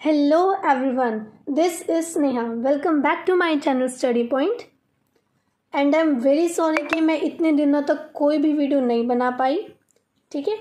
Hello everyone, this is Neha. Welcome back to my channel Study Point. And I am very sorry कि मैं इतने दिनों तक कोई भी वीडियो नहीं बना पाई. ठीक है,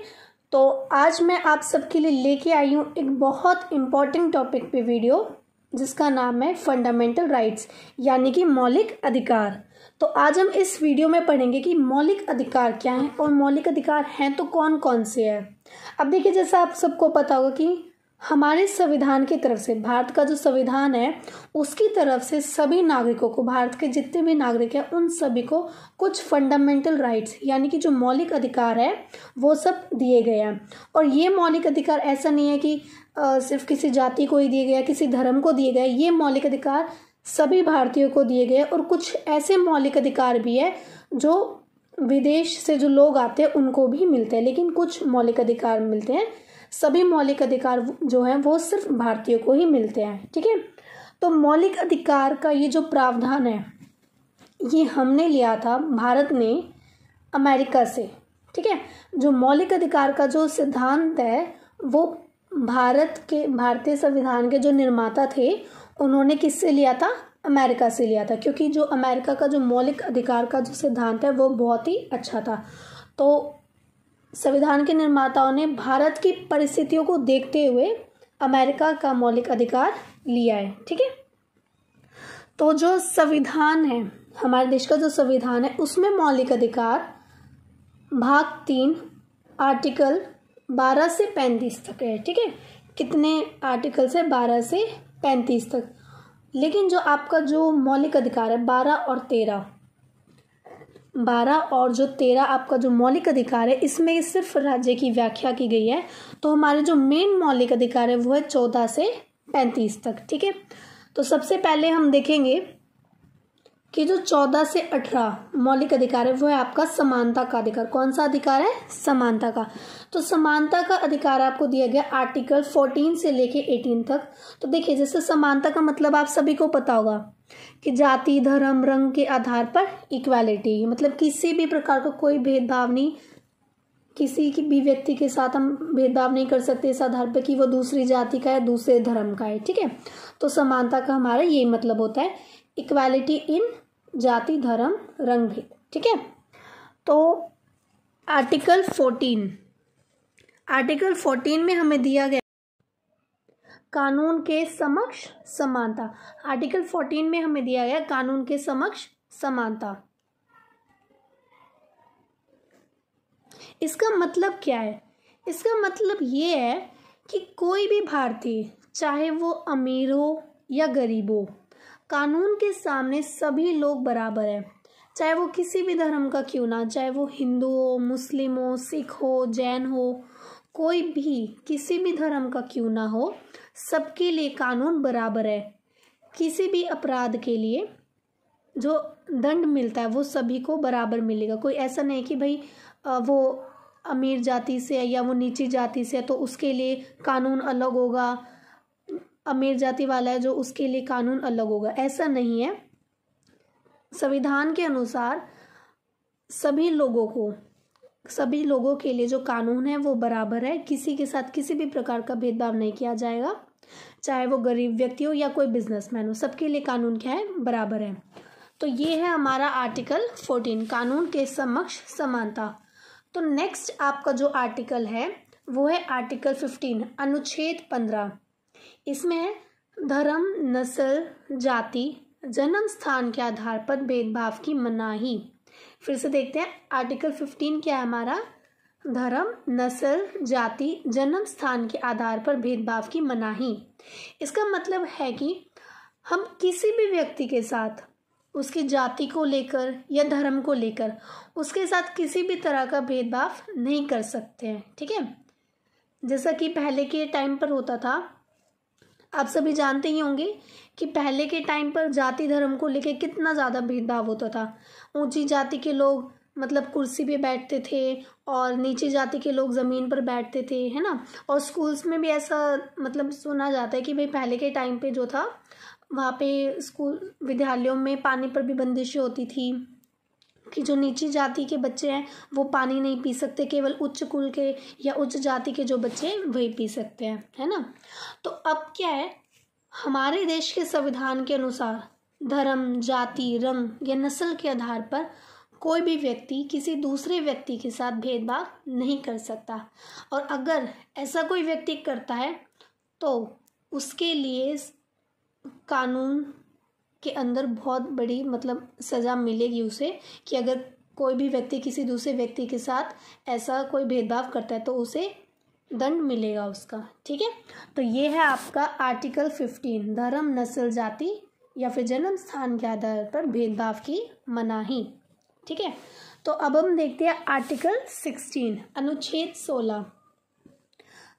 तो आज मैं आप सबके लिए लेके आई हूँ एक बहुत इम्पॉर्टेंट टॉपिक पे वीडियो जिसका नाम है फंडामेंटल राइट्स यानी कि मौलिक अधिकार. तो आज हम इस वीडियो में पढ़ेंगे कि मौलिक अधिकार क्या हैं और मौलिक अधिकार हैं तो कौन कौन से हैं. अब देखिए, जैसा आप सबको पता होगा कि हमारे संविधान की तरफ से, भारत का जो संविधान है उसकी तरफ से सभी नागरिकों को, भारत के जितने भी नागरिक हैं उन सभी को कुछ फंडामेंटल राइट्स यानी कि जो मौलिक अधिकार है वो सब दिए गए हैं. और ये मौलिक अधिकार ऐसा नहीं है कि सिर्फ किसी जाति को ही दिए गए, किसी धर्म को दिए गए. ये मौलिक अधिकार सभी भारतीयों को दिए गए. और कुछ ऐसे मौलिक अधिकार भी है जो विदेश से जो लोग आते हैं उनको भी मिलते हैं, लेकिन कुछ मौलिक अधिकार मिलते हैं. सभी मौलिक अधिकार जो हैं वो सिर्फ भारतीयों को ही मिलते हैं. ठीक है, तो मौलिक अधिकार का ये जो प्रावधान है ये हमने लिया था भारत ने अमेरिका से. ठीक है, जो मौलिक अधिकार का जो सिद्धांत है वो भारतीय संविधान के जो निर्माता थे उन्होंने किससे लिया था? अमेरिका से लिया था, क्योंकि जो अमेरिका का जो मौलिक अधिकार का जो सिद्धांत है वो बहुत ही अच्छा था. तो संविधान के निर्माताओं ने भारत की परिस्थितियों को देखते हुए अमेरिका का मौलिक अधिकार लिया है. ठीक है, तो जो संविधान है, हमारे देश का जो संविधान है उसमें मौलिक अधिकार भाग 3 आर्टिकल 12 से 35 तक है. ठीक है, कितने आर्टिकल से? 12 से 35 तक. लेकिन जो आपका जो मौलिक अधिकार है 12 और जो 13 आपका जो मौलिक अधिकार है इसमें सिर्फ राज्य की व्याख्या की गई है. तो हमारे जो मेन मौलिक अधिकार है वो है 14 से 35 तक. ठीक है, तो सबसे पहले हम देखेंगे कि जो 14 से 18 मौलिक अधिकार है वो है आपका समानता का अधिकार. कौन सा अधिकार है? समानता का. तो समानता का अधिकार आपको दिया गया आर्टिकल 14 से लेके 18 तक. तो देखिए, जैसे समानता का मतलब आप सभी को पता होगा कि जाति, धर्म, रंग के आधार पर इक्वालिटी, मतलब किसी भी प्रकार का कोई भेदभाव नहीं, किसी की भी व्यक्ति के साथ हम भेदभाव नहीं कर सकते इस आधार पर कि वो दूसरी जाति का है, दूसरे धर्म का है. ठीक है, तो समानता का हमारा ये मतलब होता है इक्वालिटी इन जाति, धर्म, रंग, भेद. ठीक है, तो आर्टिकल 14 में हमें दिया गया कानून के समक्ष समानता. आर्टिकल 14 में हमें दिया गया कानून के समक्ष समानता. इसका मतलब क्या है? इसका मतलब ये है कि कोई भी भारतीय, चाहे वो अमीर हो या गरीब हो, कानून के सामने सभी लोग बराबर हैं. चाहे वो किसी भी धर्म का क्यों ना, चाहे वो हिंदू हो, मुस्लिम हो, सिख हो, जैन हो, कोई भी किसी भी धर्म का क्यों ना हो, सबके लिए कानून बराबर है. किसी भी अपराध के लिए जो दंड मिलता है वो सभी को बराबर मिलेगा. कोई ऐसा नहीं कि भाई वो अमीर जाति से है या वो नीची जाति से है तो उसके लिए कानून अलग होगा, अमीर जाति वाला है जो उसके लिए कानून अलग होगा. ऐसा नहीं है. संविधान के अनुसार सभी लोगों के लिए जो कानून है वो बराबर है. किसी के साथ किसी भी प्रकार का भेदभाव नहीं किया जाएगा, चाहे वो गरीब व्यक्ति हो या कोई बिजनेसमैन हो, सबके लिए कानून क्या है? बराबर है. तो ये है हमारा आर्टिकल 14, कानून के समक्ष समानता. तो नेक्स्ट आपका जो आर्टिकल है वो है आर्टिकल 15 अनुच्छेद 15. इसमें है धर्म, नस्ल, जाति, जन्म स्थान के आधार पर भेदभाव की मनाही. फिर से देखते हैं आर्टिकल 15 क्या है हमारा? धर्म, नस्ल, जाति, जन्म स्थान के आधार पर भेदभाव की मनाही. इसका मतलब है कि हम किसी भी व्यक्ति के साथ उसकी जाति को लेकर या धर्म को लेकर उसके साथ किसी भी तरह का भेदभाव नहीं कर सकते हैं. ठीक है, जैसा कि पहले के टाइम पर होता था, आप सभी जानते ही होंगे कि पहले के टाइम पर जाति धर्म को लेकर कितना ज़्यादा भेदभाव होता था. ऊंची जाति के लोग मतलब कुर्सी पे बैठते थे और नीची जाति के लोग ज़मीन पर बैठते थे, है ना. और स्कूल्स में भी ऐसा मतलब सुना जाता है कि भाई पहले के टाइम पे जो था वहाँ पे स्कूल विद्यालयों में पानी पर भी बंदिशें होती थी, कि जो नीची जाति के बच्चे हैं वो पानी नहीं पी सकते, केवल उच्च कुल के या उच्च जाति के जो बच्चे हैं वही पी सकते हैं, है ना। तो अब क्या है, हमारे देश के संविधान के अनुसार धर्म, जाति, रंग या नस्ल के आधार पर कोई भी व्यक्ति किसी दूसरे व्यक्ति के साथ भेदभाव नहीं कर सकता, और अगर ऐसा कोई व्यक्ति करता है तो उसके लिए कानून के अंदर बहुत बड़ी मतलब सज़ा मिलेगी उसे, कि अगर कोई भी व्यक्ति किसी दूसरे व्यक्ति के साथ ऐसा कोई भेदभाव करता है तो उसे दंड मिलेगा उसका, ठीक है। तो ये है आपका आर्टिकल 15, धर्म, नस्ल, जाति या फिर जन्म स्थान के आधार पर भेदभाव की मनाही, ठीक है। तो अब हम देखते हैं आर्टिकल 16, अनुच्छेद 16।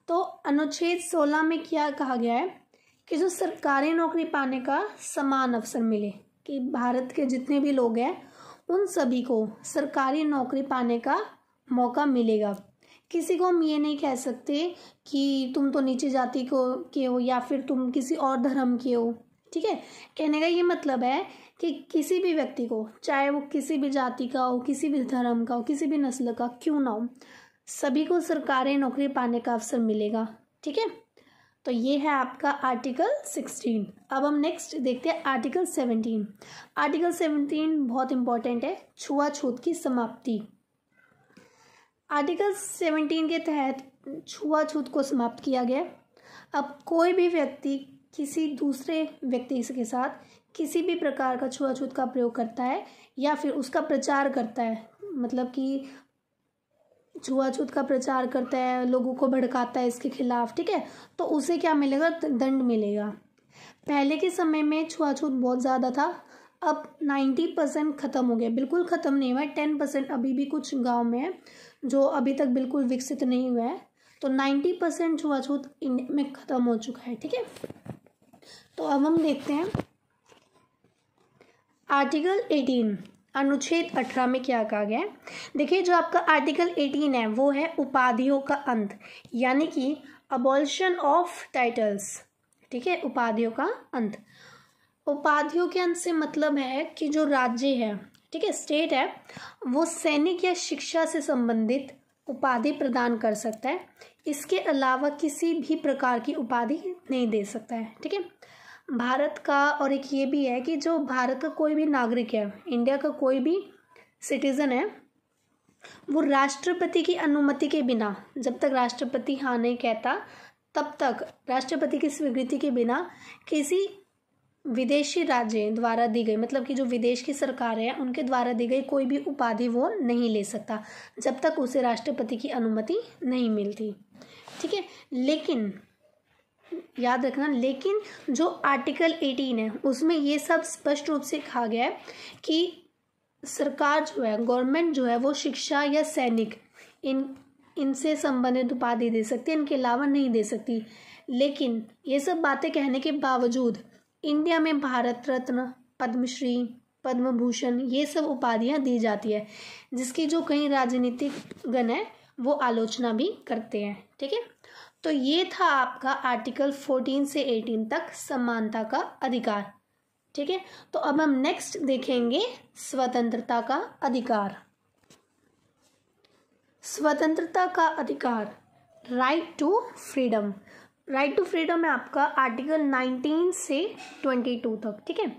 तो अनुच्छेद 16 में क्या कहा गया है कि जो सरकारी नौकरी पाने का समान अवसर मिले, कि भारत के जितने भी लोग हैं उन सभी को सरकारी नौकरी पाने का मौका मिलेगा। किसी को हम ये नहीं कह सकते कि तुम तो नीचे जाति को के हो या फिर तुम किसी और धर्म के हो, ठीक है। कहने का ये मतलब है कि किसी भी व्यक्ति को, चाहे वो किसी भी जाति का हो, किसी भी धर्म का हो, किसी भी नस्ल का क्यों ना हो, सभी को सरकारी नौकरी पाने का अवसर मिलेगा, ठीक है। तो ये है आपका आर्टिकल 16। अब हम नेक्स्ट देखते हैं आर्टिकल 17। आर्टिकल 17 बहुत इंपॉर्टेंट है, छुआछूत की समाप्ति। आर्टिकल 17 के तहत छुआछूत को समाप्त किया गया। अब कोई भी व्यक्ति किसी दूसरे व्यक्ति के साथ किसी भी प्रकार का छुआछूत का प्रयोग करता है या फिर उसका प्रचार करता है, मतलब कि छुआछूत का प्रचार करता है, लोगों को भड़काता है इसके खिलाफ, ठीक है, तो उसे क्या मिलेगा, दंड मिलेगा। पहले के समय में छुआछूत बहुत ज़्यादा था, अब 90% ख़त्म हो गया, बिल्कुल ख़त्म नहीं हुआ है, 10% अभी भी कुछ गांव में है जो अभी तक बिल्कुल विकसित नहीं हुआ है। तो 90% छुआछूत इंडिया में ख़त्म हो चुका है, ठीक है। तो अब हम देखते हैं आर्टिकल 18, अनुच्छेद 18 में क्या कहा गया है। देखिए, जो आपका आर्टिकल 18 है वो है उपाधियों का अंत, यानी कि अबॉलिशन ऑफ टाइटल्स, ठीक है, उपाधियों का अंत। उपाधियों के अंत से मतलब है कि जो राज्य है, ठीक है, स्टेट है, वो सैनिक या शिक्षा से संबंधित उपाधि प्रदान कर सकता है, इसके अलावा किसी भी प्रकार की उपाधि नहीं दे सकता है, ठीक है। भारत का और एक ये भी है कि जो भारत का कोई भी नागरिक है, इंडिया का कोई भी सिटीज़न है, वो राष्ट्रपति की अनुमति के बिना, जब तक राष्ट्रपति हाँ नहीं कहता तब तक राष्ट्रपति की स्वीकृति के बिना किसी विदेशी राज्य द्वारा दी गई, मतलब कि जो विदेश की सरकार है उनके द्वारा दी गई कोई भी उपाधि वो नहीं ले सकता जब तक उसे राष्ट्रपति की अनुमति नहीं मिलती, ठीक है। लेकिन याद रखना, लेकिन जो आर्टिकल 18 है उसमें ये सब स्पष्ट रूप से कहा गया है कि सरकार जो है, गवर्नमेंट जो है, वो शिक्षा या सैनिक इनसे संबंधित उपाधि दे सकती है, इनके अलावा नहीं दे सकती। लेकिन ये सब बातें कहने के बावजूद इंडिया में भारत रत्न, पद्मश्री, पद्म भूषण, ये सब उपाधियां दी जाती है, जिसकी जो कई राजनीतिक गण है वो आलोचना भी करते हैं, ठीक है। तो ये था आपका आर्टिकल 14 से 18 तक समानता का अधिकार, ठीक है। तो अब हम नेक्स्ट देखेंगे स्वतंत्रता का अधिकार। स्वतंत्रता का अधिकार, right to freedom. Right to freedom है आपका आर्टिकल 19 से 22 तक, ठीक है।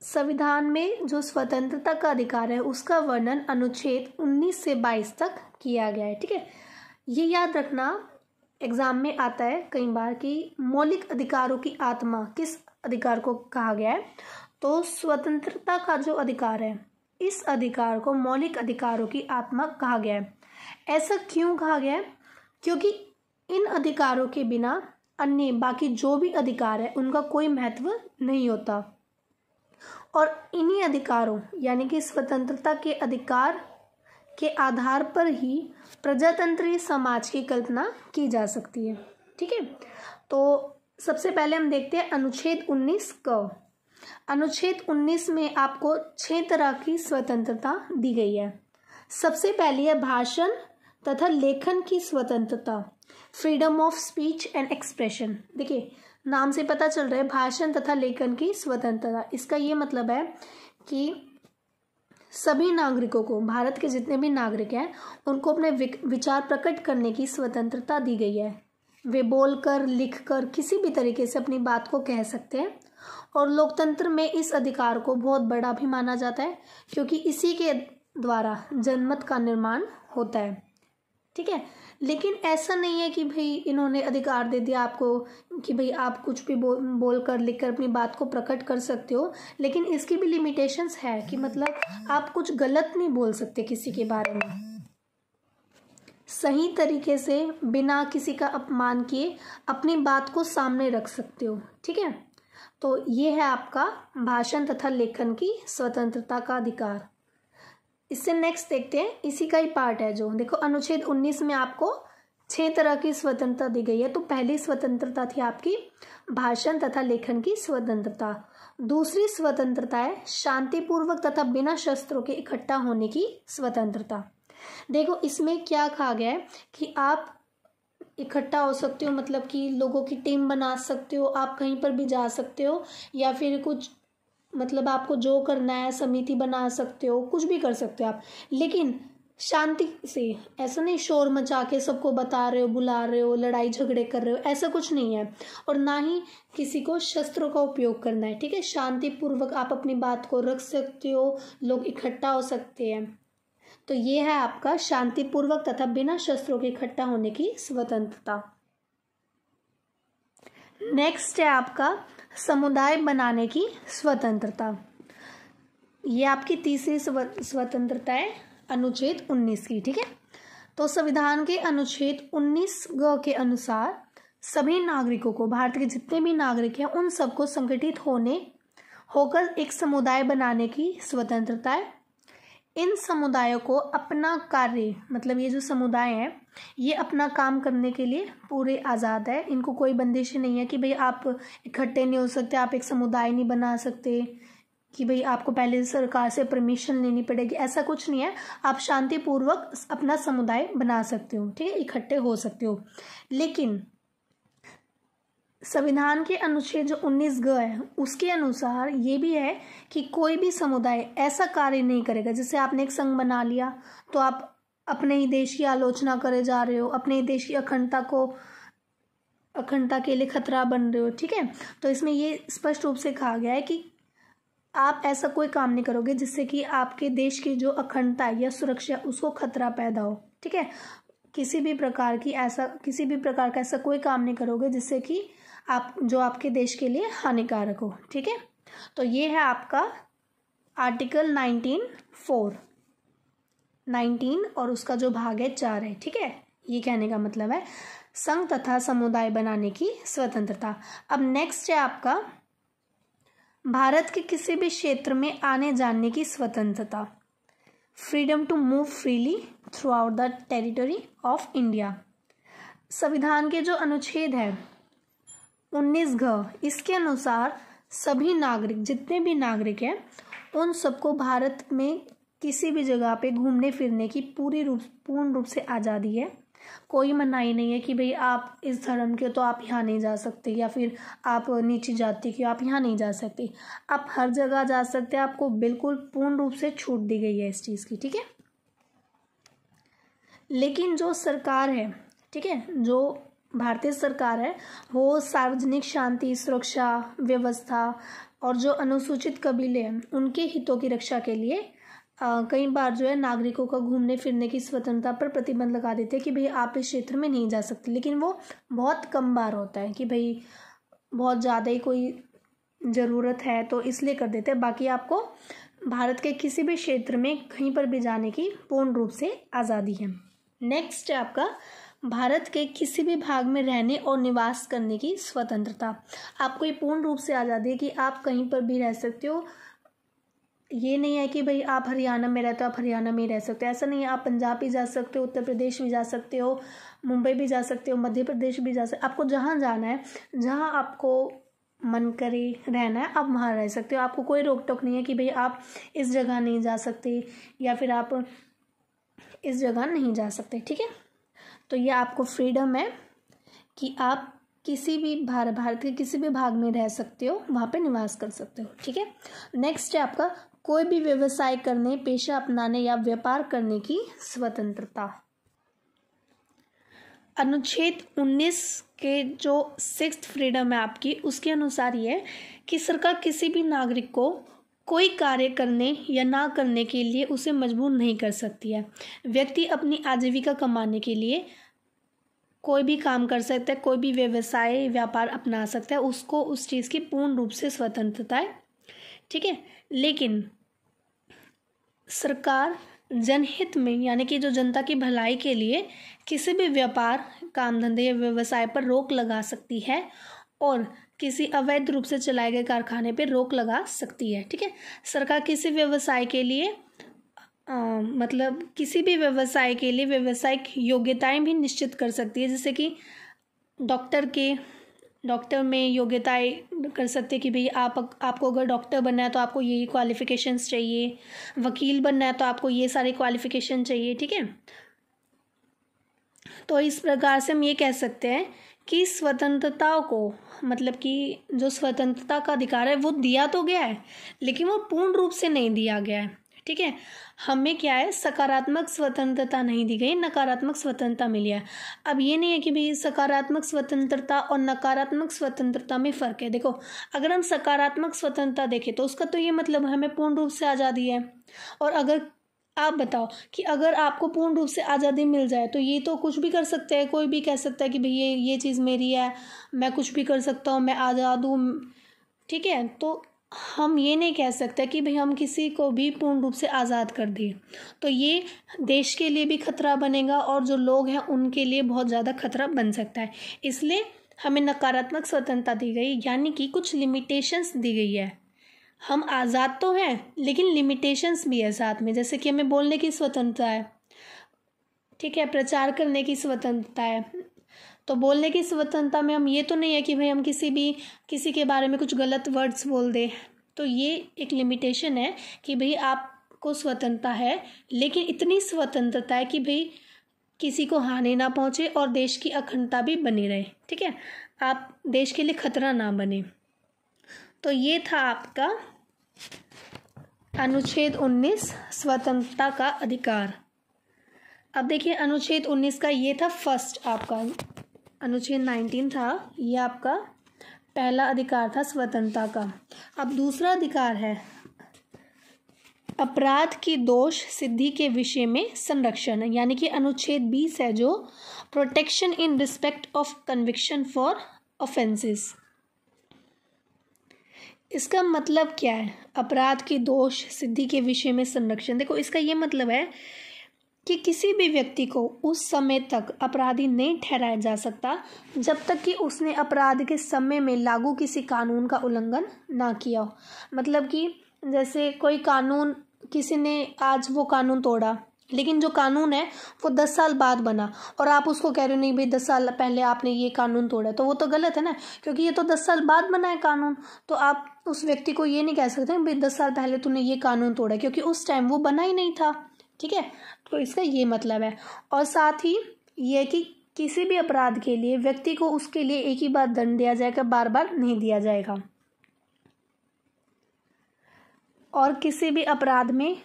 संविधान में जो स्वतंत्रता का अधिकार है उसका वर्णन अनुच्छेद 19 से 22 तक किया गया है, ठीक है। ये याद रखना, एग्जाम में आता है कई बार कि मौलिक अधिकारों की आत्मा किस अधिकार को कहा गया है। तो स्वतंत्रता का जो अधिकार है, इस अधिकार को मौलिक अधिकारों की आत्मा कहा गया है। ऐसा क्यों कहा गया है? क्योंकि इन अधिकारों के बिना अन्य बाकी जो भी अधिकार है उनका कोई महत्व नहीं होता, और इन्हीं अधिकारों यानी कि स्वतंत्रता के अधिकार के आधार पर ही प्रजातंत्रीय समाज की कल्पना की जा सकती है, ठीक है। तो सबसे पहले हम देखते हैं अनुच्छेद 19 क। अनुच्छेद 19 में आपको 6 तरह की स्वतंत्रता दी गई है। सबसे पहली है भाषण तथा लेखन की स्वतंत्रता, freedom of speech and expression. देखिए, नाम से पता चल रहा है भाषण तथा लेखन की स्वतंत्रता। इसका ये मतलब है कि सभी नागरिकों को, भारत के जितने भी नागरिक हैं उनको अपने विचार प्रकट करने की स्वतंत्रता दी गई है। वे बोलकर, लिखकर किसी भी तरीके से अपनी बात को कह सकते हैं और लोकतंत्र में इस अधिकार को बहुत बड़ा भी माना जाता है क्योंकि इसी के द्वारा जनमत का निर्माण होता है। ठीक है, लेकिन ऐसा नहीं है कि भाई इन्होंने अधिकार दे दिया आपको कि भाई आप कुछ भी बोल कर लिख कर अपनी बात को प्रकट कर सकते हो, लेकिन इसकी भी लिमिटेशंस है कि मतलब आप कुछ गलत नहीं बोल सकते किसी के बारे में। सही तरीके से बिना किसी का अपमान किए अपनी बात को सामने रख सकते हो। ठीक है, तो ये है आपका भाषण तथा लेखन की स्वतंत्रता का अधिकार। इससे नेक्स्ट देखते हैं, इसी का ही पार्ट है जो देखो अनुच्छेद 19 में आपको 6 तरह की स्वतंत्रता दी गई है। तो पहली स्वतंत्रता थी आपकी भाषण तथा लेखन की स्वतंत्रता। दूसरी स्वतंत्रता है शांतिपूर्वक तथा बिना शस्त्रों के इकट्ठा होने की स्वतंत्रता। देखो इसमें क्या कहा गया है कि आप इकट्ठा हो सकते हो, मतलब कि लोगों की टीम बना सकते हो, आप कहीं पर भी जा सकते हो, या फिर कुछ मतलब आपको जो करना है समिति बना सकते हो, कुछ भी कर सकते हो आप, लेकिन शांति से। ऐसा नहीं शोर मचा के सबको बता रहे हो, बुला रहे हो, लड़ाई झगड़े कर रहे हो, ऐसा कुछ नहीं है। और ना ही किसी को शस्त्रों का उपयोग करना है। ठीक है, शांतिपूर्वक आप अपनी बात को रख सकते हो, लोग इकट्ठा हो सकते हैं। तो ये है आपका शांतिपूर्वक तथा बिना शस्त्रों के इकट्ठा होने की स्वतंत्रता। नेक्स्ट है आपका समुदाय बनाने की स्वतंत्रता। ये आपकी तीसरी स्वतंत्रता है अनुच्छेद 19 की। ठीक है, तो संविधान के अनुच्छेद 19 ग के अनुसार सभी नागरिकों को, भारत के जितने भी नागरिक हैं उन सबको संगठित होकर एक समुदाय बनाने की स्वतंत्रता है। इन समुदायों को अपना कार्य, मतलब ये जो समुदाय है ये अपना काम करने के लिए पूरे आज़ाद है। इनको कोई बंदिश नहीं है कि भाई आप इकट्ठे नहीं हो सकते, आप एक समुदाय नहीं बना सकते, कि भाई आपको पहले सरकार से परमिशन लेनी पड़ेगी, ऐसा कुछ नहीं है। आप शांतिपूर्वक अपना समुदाय बना सकते हो। ठीक है, इकट्ठे हो सकते हो। लेकिन संविधान के अनुच्छेद जो 19 ग है उसके अनुसार ये भी है कि कोई भी समुदाय ऐसा कार्य नहीं करेगा, जैसे आपने एक संघ बना लिया तो आप अपने ही देश की आलोचना करे जा रहे हो, अपने ही देश की अखंडता के लिए खतरा बन रहे हो। ठीक है, तो इसमें ये स्पष्ट रूप से कहा गया है कि आप ऐसा कोई काम नहीं करोगे जिससे कि आपके देश की जो अखंडता या सुरक्षा उसको खतरा पैदा हो। ठीक है, किसी भी प्रकार का ऐसा कोई काम नहीं करोगे जिससे कि जो आपके देश के लिए हानिकारक हो। ठीक है, तो ये है आपका आर्टिकल 19 और उसका जो भाग है 4 है। ठीक है, ये कहने का मतलब है संघ तथा समुदाय बनाने की स्वतंत्रता। अब नेक्स्ट है आपका भारत के किसी भी क्षेत्र में आने जाने की स्वतंत्रता। Freedom to move freely throughout the territory of India. संविधान के जो अनुच्छेद है 19 घ, इसके अनुसार सभी नागरिक, जितने भी नागरिक हैं उन सबको भारत में किसी भी जगह पे घूमने फिरने की पूर्ण रूप से आज़ादी है। कोई मनाही नहीं है कि भाई आप इस धर्म के तो आप यहाँ नहीं जा सकते, या फिर आप नीची जाति के आप यहाँ नहीं जा सकते। आप हर जगह जा सकते हैं, आपको बिल्कुल पूर्ण रूप से छूट दी गई है इस चीज़ की। ठीक है, लेकिन जो सरकार है, ठीक है, जो भारतीय सरकार है वो सार्वजनिक शांति, सुरक्षा, व्यवस्था और जो अनुसूचित कबीले हैं उनके हितों की रक्षा के लिए कई बार जो है नागरिकों का घूमने फिरने की स्वतंत्रता पर प्रतिबंध लगा देते हैं कि भाई आप इस क्षेत्र में नहीं जा सकते। लेकिन वो बहुत कम बार होता है कि भाई बहुत ज़्यादा ही कोई ज़रूरत है तो इसलिए कर देते हैं। बाकी आपको भारत के किसी भी क्षेत्र में कहीं पर भी जाने की पूर्ण रूप से आज़ादी है। नेक्स्ट है आपका भारत के किसी भी भाग में रहने और निवास करने की स्वतंत्रता। आपको ये पूर्ण रूप से आज़ादी है कि आप कहीं पर भी रह सकते हो। ये नहीं है कि भाई आप हरियाणा में रहते हो आप हरियाणा में ही रह सकते हो, ऐसा नहीं है। आप पंजाब भी जा सकते हो, उत्तर प्रदेश भी जा सकते हो, मुंबई भी जा सकते हो, मध्य प्रदेश भी जा सकते हो। आपको जहाँ जाना है, जहाँ आपको मन करे रहना है, आप वहाँ रह सकते हो। आपको कोई रोक टोक नहीं है कि भाई आप इस जगह नहीं जा सकते या फिर आप इस जगह नहीं जा सकते। ठीक है, तो ये आपको फ्रीडम है कि आप किसी भी भारत के किसी भी भाग में रह सकते हो, वहाँ पे निवास कर सकते हो। ठीक है, नेक्स्ट है आपका कोई भी व्यवसाय करने, पेशा अपनाने या व्यापार करने की स्वतंत्रता। अनुच्छेद 19 के जो 6th फ्रीडम है आपकी, उसके अनुसार ये है कि सरकार किसी भी नागरिक को कोई कार्य करने या ना करने के लिए उसे मजबूर नहीं कर सकती है। व्यक्ति अपनी आजीविका कमाने के लिए कोई भी काम कर सकता है, कोई भी व्यवसाय व्यापार अपना सकता है, उसको उस चीज़ की पूर्ण रूप से स्वतंत्रता है। ठीक है, लेकिन सरकार जनहित में यानी कि जो जनता की भलाई के लिए किसी भी व्यापार, काम धंधे या व्यवसाय पर रोक लगा सकती है और किसी अवैध रूप से चलाए गए कारखाने पर रोक लगा सकती है। ठीक है, सरकार किसी व्यवसाय के लिए मतलब किसी भी व्यवसाय के लिए व्यावसायिक योग्यताएं भी निश्चित कर सकती है, जैसे कि डॉक्टर में योग्यताएं कर सकते हैं कि भाई आपको अगर डॉक्टर बनना है तो आपको ये क्वालिफिकेशंस चाहिए, वकील बनना है तो आपको ये सारे क्वालिफिकेशन चाहिए। ठीक है, तो इस प्रकार से हम ये कह सकते हैं कि स्वतंत्रता को, मतलब कि जो स्वतंत्रता का अधिकार है वो दिया तो गया है लेकिन वो पूर्ण रूप से नहीं दिया गया है। ठीक है, हमें क्या है, सकारात्मक स्वतंत्रता नहीं दी गई, नकारात्मक स्वतंत्रता मिली है। अब ये नहीं है कि भाई सकारात्मक स्वतंत्रता और नकारात्मक स्वतंत्रता में फ़र्क है। देखो, अगर हम सकारात्मक स्वतंत्रता देखें तो उसका तो ये मतलब हमें पूर्ण रूप से आज़ादी है, और अगर आप बताओ कि अगर आपको पूर्ण रूप से आज़ादी मिल जाए तो ये तो कुछ भी कर सकते हैं, कोई भी कह सकता है कि भाई ये चीज़ मेरी है, मैं कुछ भी कर सकता हूँ, मैं आज़ाद हूँ। ठीक है, तो हम ये नहीं कह सकते कि भाई हम किसी को भी पूर्ण रूप से आज़ाद कर दिए, तो ये देश के लिए भी खतरा बनेगा और जो लोग हैं उनके लिए बहुत ज़्यादा खतरा बन सकता है। इसलिए हमें नकारात्मक स्वतंत्रता दी गई, यानी कि कुछ लिमिटेशंस दी गई है। हम आज़ाद तो हैं लेकिन लिमिटेशंस भी है साथ में, जैसे कि हमें बोलने की स्वतंत्रता है, ठीक है, प्रचार करने की स्वतंत्रता है। तो बोलने की स्वतंत्रता में हम ये तो नहीं है कि भाई हम किसी के बारे में कुछ गलत वर्ड्स बोल दें, तो ये एक लिमिटेशन है कि भाई आपको स्वतंत्रता है लेकिन इतनी स्वतंत्रता है कि भाई किसी को हानि ना पहुंचे और देश की अखंडता भी बनी रहे। ठीक है, आप देश के लिए खतरा ना बने। तो ये था आपका अनुच्छेद 19 स्वतंत्रता का अधिकार। अब देखिए, अनुच्छेद 19 का ये था फर्स्ट आपका, अनुच्छेद 19 था, ये आपका पहला अधिकार था स्वतंत्रता का। अब दूसरा अधिकार है अपराध की दोष सिद्धि के विषय में संरक्षण, यानी कि अनुच्छेद 20 है जो protection in respect of conviction for offences. इसका मतलब क्या है, अपराध की दोष सिद्धि के विषय में संरक्षण? देखो, इसका ये मतलब है कि किसी भी व्यक्ति को उस समय तक अपराधी नहीं ठहराया जा सकता जब तक कि उसने अपराध के समय में लागू किसी कानून का उल्लंघन ना किया हो। मतलब कि जैसे कोई कानून, किसी ने आज वो कानून तोड़ा, लेकिन जो कानून है वो 10 साल बाद बना और आप उसको कह रहे हो नहीं भाई 10 साल पहले आपने ये कानून तोड़ा, तो वो तो गलत है ना, क्योंकि ये तो 10 साल बाद बना है कानून। तो आप उस व्यक्ति को ये नहीं कह सकते भाई 10 साल पहले तूने ये कानून तोड़ा, क्योंकि उस टाइम वो बना ही नहीं था। ठीक है, तो इसका ये मतलब है। और साथ ही ये कि किसी भी अपराध के लिए व्यक्ति को उसके लिए एक ही बार दंड दिया जाएगा, बार बार नहीं दिया जाएगा। और किसी भी अपराध में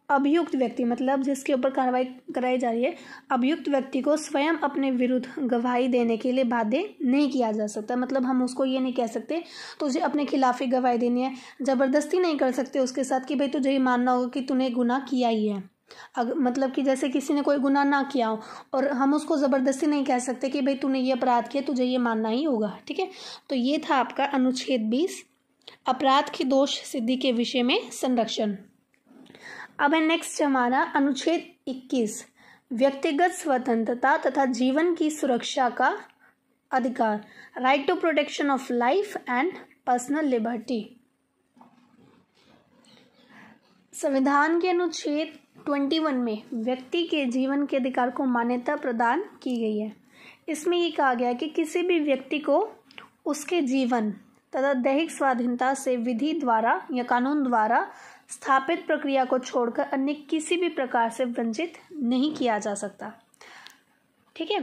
अभियुक्त व्यक्ति, मतलब जिसके ऊपर कार्रवाई कराई जा रही है, अभियुक्त व्यक्ति को स्वयं अपने विरुद्ध गवाही देने के लिए बाध्य नहीं किया जा सकता। मतलब हम उसको ये नहीं कह सकते तुझे अपने खिलाफ ही गवाही देनी है, जबरदस्ती नहीं कर सकते उसके साथ कि भाई तुझे ये मानना होगा कि तूने गुनाह किया ही है। मतलब कि जैसे किसी ने कोई गुनाह ना किया हो और हम उसको ज़बरदस्ती नहीं कह सकते कि भाई तूने ये अपराध किया, तुझे ये मानना ही होगा। ठीक है, तो ये था आपका अनुच्छेद 20 अपराध की दोष सिद्धि के विषय में संरक्षण। अब है नेक्स्ट हमारा अनुच्छेद 21 व्यक्तिगत स्वतंत्रता तथा जीवन की सुरक्षा का अधिकार, right to protection of life and personal liberty. संविधान के अनुच्छेद 21 में व्यक्ति के जीवन के अधिकार को मान्यता प्रदान की गई है। इसमें ये कहा गया है कि किसी भी व्यक्ति को उसके जीवन तथा दैहिक स्वाधीनता से विधि द्वारा या कानून द्वारा स्थापित प्रक्रिया को छोड़कर अन्य किसी भी प्रकार से वंचित नहीं किया जा सकता। ठीक है,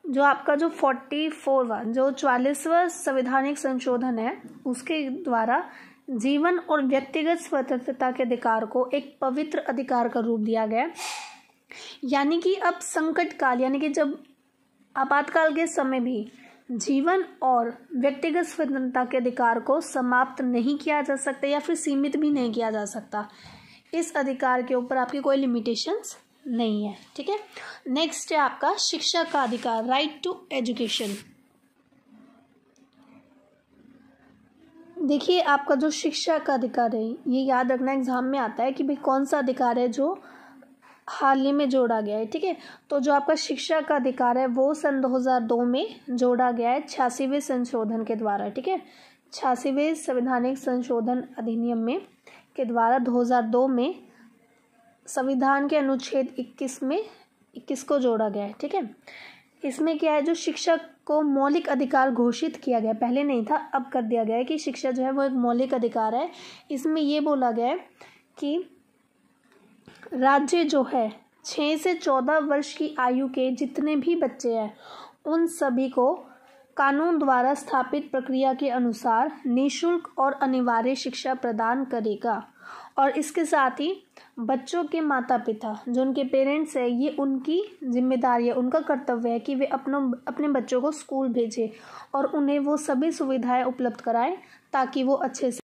जो आपका जो 44वां 44वां संवैधानिक संशोधन है उसके द्वारा जीवन और व्यक्तिगत स्वतंत्रता के अधिकार को एक पवित्र अधिकार का रूप दिया गया। यानी कि अब संकट काल यानी कि जब आपातकाल के समय भी जीवन और व्यक्तिगत स्वतंत्रता के अधिकार को समाप्त नहीं किया जा सकता या फिर सीमित भी नहीं किया जा सकता। इस अधिकार के ऊपर आपकी कोई लिमिटेशंस नहीं है। ठीक है, नेक्स्ट है आपका शिक्षा का अधिकार, राइट टू एजुकेशन। देखिए, आपका जो शिक्षा का अधिकार है ये याद रखना एग्जाम में आता है कि भाई कौन सा अधिकार है जो हाल ही में जोड़ा गया है। ठीक है, तो जो आपका शिक्षा का अधिकार है वो सन 2002 में जोड़ा गया है 86वें संशोधन के द्वारा। ठीक है, 86वें संवैधानिक संशोधन अधिनियम में के द्वारा 2002 में संविधान के अनुच्छेद 21 को जोड़ा गया है। ठीक है, इसमें क्या है, जो शिक्षा को मौलिक अधिकार घोषित किया गया, पहले नहीं था अब कर दिया गया है कि शिक्षा जो है वो एक मौलिक अधिकार है। इसमें ये बोला गया है कि राज्य जो है 6 से 14 वर्ष की आयु के जितने भी बच्चे हैं उन सभी को कानून द्वारा स्थापित प्रक्रिया के अनुसार निःशुल्क और अनिवार्य शिक्षा प्रदान करेगा। और इसके साथ ही बच्चों के माता पिता जो उनके पेरेंट्स है ये उनकी जिम्मेदारी है, उनका कर्तव्य है कि वे अपने बच्चों को स्कूल भेजें और उन्हें वो सभी सुविधाएं उपलब्ध कराएं ताकि वो अच्छे से